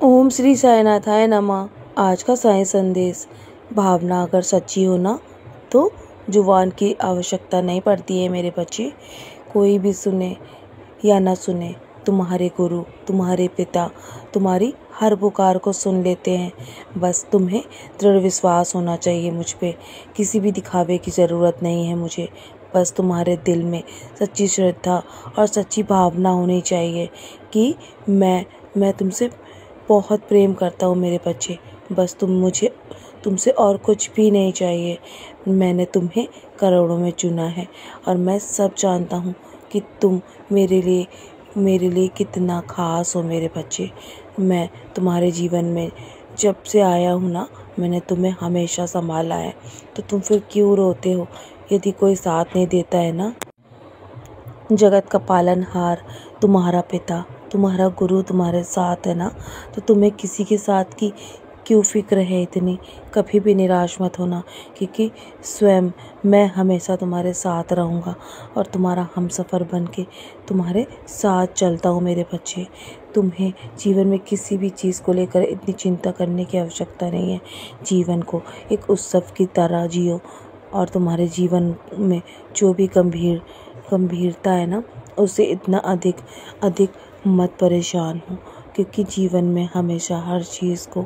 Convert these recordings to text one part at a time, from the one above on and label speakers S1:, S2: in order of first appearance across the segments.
S1: ओम श्री साईनाथाय नमः। आज का साईं संदेश। भावना अगर सच्ची हो ना तो जुबान की आवश्यकता नहीं पड़ती है मेरे बच्चे। कोई भी सुने या ना सुने, तुम्हारे गुरु, तुम्हारे पिता तुम्हारी हर पुकार को सुन लेते हैं। बस तुम्हें दृढ़ विश्वास होना चाहिए मुझ पे। किसी भी दिखावे की ज़रूरत नहीं है मुझे। बस तुम्हारे दिल में सच्ची श्रद्धा और सच्ची भावना होनी चाहिए कि मैं तुमसे बहुत प्रेम करता हूँ मेरे बच्चे। बस तुमसे और कुछ भी नहीं चाहिए। मैंने तुम्हें करोड़ों में चुना है और मैं सब जानता हूँ कि तुम मेरे लिए कितना खास हो मेरे बच्चे। मैं तुम्हारे जीवन में जब से आया हूँ ना, मैंने तुम्हें हमेशा संभाला है। तो तुम फिर क्यों रोते हो यदि कोई साथ नहीं देता है ना। जगत का पालनहार तुम्हारा पिता, तुम्हारा गुरु तुम्हारे साथ है ना, तो तुम्हें किसी के साथ की क्यों फिक्र है इतनी। कभी भी निराश मत होना, क्योंकि स्वयं मैं हमेशा तुम्हारे साथ रहूँगा और तुम्हारा हमसफ़र बन के तुम्हारे साथ चलता हूँ मेरे बच्चे। तुम्हें जीवन में किसी भी चीज़ को लेकर इतनी चिंता करने की आवश्यकता नहीं है। जीवन को एक उत्सव की तरह जियो और तुम्हारे जीवन में जो भी गंभीरता है ना, उससे इतना अधिक मत परेशान हो, क्योंकि जीवन में हमेशा हर चीज़ को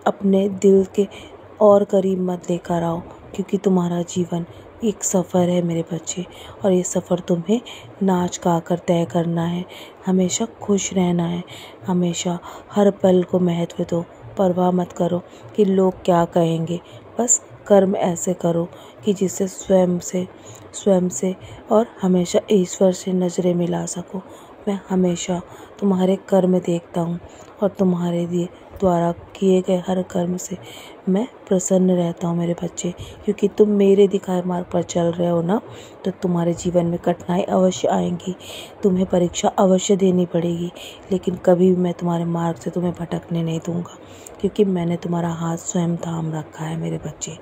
S1: अपने दिल के और करीब मत लेकर आओ, क्योंकि तुम्हारा जीवन एक सफ़र है मेरे बच्चे और ये सफ़र तुम्हें नाच गा कर तय करना है। हमेशा खुश रहना है, हमेशा हर पल को महत्व दो। परवाह मत करो कि लोग क्या कहेंगे। बस कर्म ऐसे करो कि जिससे स्वयं से और हमेशा ईश्वर से नज़रें मिला सको। मैं हमेशा तुम्हारे कर्म देखता हूँ और तुम्हारे द्वारा किए गए हर कर्म से मैं प्रसन्न रहता हूँ मेरे बच्चे। क्योंकि तुम मेरे दिखाए मार्ग पर चल रहे हो ना, तो तुम्हारे जीवन में कठिनाई अवश्य आएंगी, तुम्हें परीक्षा अवश्य देनी पड़ेगी, लेकिन कभी भी मैं तुम्हारे मार्ग से तुम्हें भटकने नहीं दूँगा, क्योंकि मैंने तुम्हारा हाथ स्वयं थाम रखा है मेरे बच्चे।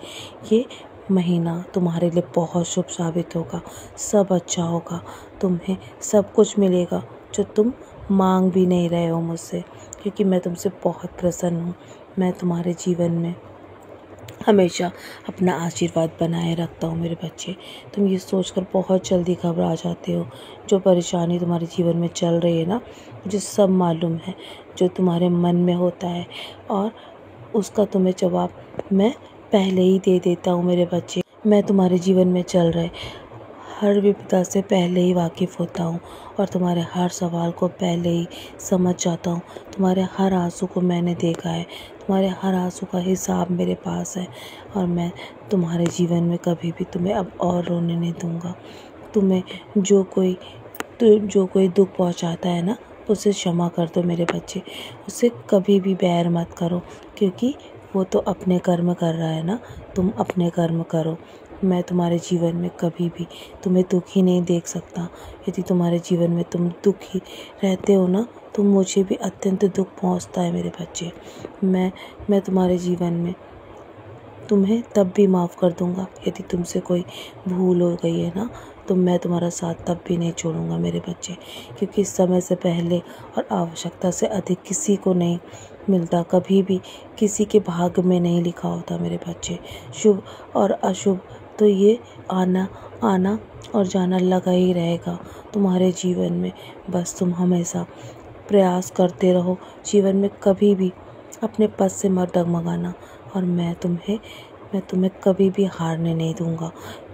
S1: ये महीना तुम्हारे लिए बहुत शुभ साबित होगा, सब अच्छा होगा, तुम्हें सब कुछ मिलेगा जो तुम मांग भी नहीं रहे हो मुझसे, क्योंकि मैं तुमसे बहुत प्रसन्न हूँ। मैं तुम्हारे जीवन में हमेशा अपना आशीर्वाद बनाए रखता हूँ मेरे बच्चे। तुम ये सोचकर बहुत जल्दी घबरा जाते हो। जो परेशानी तुम्हारे जीवन में चल रही है ना, मुझे सब मालूम है जो तुम्हारे मन में होता है, और उसका तुम्हें जवाब मैं पहले ही दे देता हूँ मेरे बच्चे। मैं तुम्हारे जीवन में चल रहे हर विपदा से पहले ही वाकिफ़ होता हूँ और तुम्हारे हर सवाल को पहले ही समझ जाता हूँ। तुम्हारे हर आंसू को मैंने देखा है, तुम्हारे हर आंसू का हिसाब मेरे पास है, और मैं तुम्हारे जीवन में कभी भी तुम्हें अब और रोने नहीं दूँगा। तुम्हें जो कोई दुख पहुँचाता है ना, उसे क्षमा कर दो मेरे बच्चे। उससे कभी भी बैर मत करो, क्योंकि वो तो अपने कर्म कर रहा है ना, तुम अपने कर्म करो। मैं तुम्हारे जीवन में कभी भी तुम्हें दुखी नहीं देख सकता। यदि तुम्हारे जीवन में तुम दुखी रहते हो ना, तो मुझे भी अत्यंत दुख पहुंचता है मेरे बच्चे। मैं तुम्हारे जीवन में तुम्हें तब भी माफ़ कर दूंगा यदि तुमसे कोई भूल हो गई है ना, तो मैं तुम्हारा साथ तब भी नहीं छोड़ूंगा मेरे बच्चे, क्योंकि समय से पहले और आवश्यकता से अधिक किसी को नहीं मिलता। कभी भी किसी के भाग्य में नहीं लिखा होता मेरे बच्चे। शुभ और अशुभ तो ये आना और जाना लगा ही रहेगा तुम्हारे जीवन में। बस तुम हमेशा प्रयास करते रहो, जीवन में कभी भी अपने पद से मत डगमगाना, और मैं तुम्हें कभी भी हारने नहीं दूंगा।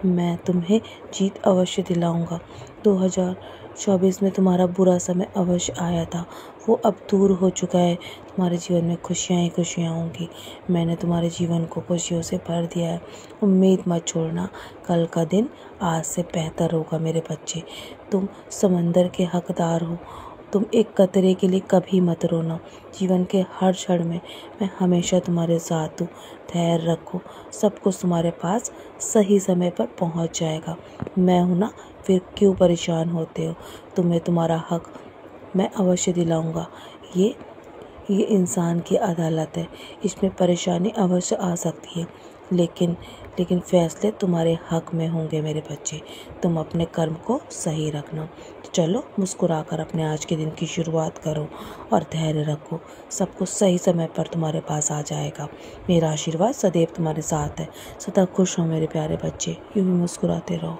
S1: मैं तुम्हें जीत अवश्य दिलाऊंगा। 2024 में तुम्हारा बुरा समय अवश्य आया था, वो अब दूर हो चुका है। तुम्हारे जीवन में खुशियाँ ही खुशियाँ होंगी। मैंने तुम्हारे जीवन को खुशियों से भर दिया है। उम्मीद मत छोड़ना, कल का दिन आज से बेहतर होगा मेरे बच्चे। तुम समंदर के हकदार हो, तुम एक कतरे के लिए कभी मत रोना। जीवन के हर क्षण में मैं हमेशा तुम्हारे साथ हूँ। धैर्य रखो, सब कुछ तुम्हारे पास सही समय पर पहुँच जाएगा। मैं हूँ ना, फिर क्यों परेशान होते हो। तुम्हें तुम्हारा हक मैं अवश्य दिलाऊंगा। ये इंसान की अदालत है, इसमें परेशानी अवश्य आ सकती है, लेकिन लेकिन फैसले तुम्हारे हक में होंगे मेरे बच्चे। तुम अपने कर्म को सही रखना। तो चलो मुस्कुराकर अपने आज के दिन की शुरुआत करो और धैर्य रखो। सब कुछ सही समय पर तुम्हारे पास आ जाएगा। मेरा आशीर्वाद सदैव तुम्हारे साथ है। सदा खुश हो मेरे प्यारे बच्चे। यूं ही मुस्कुराते रहो।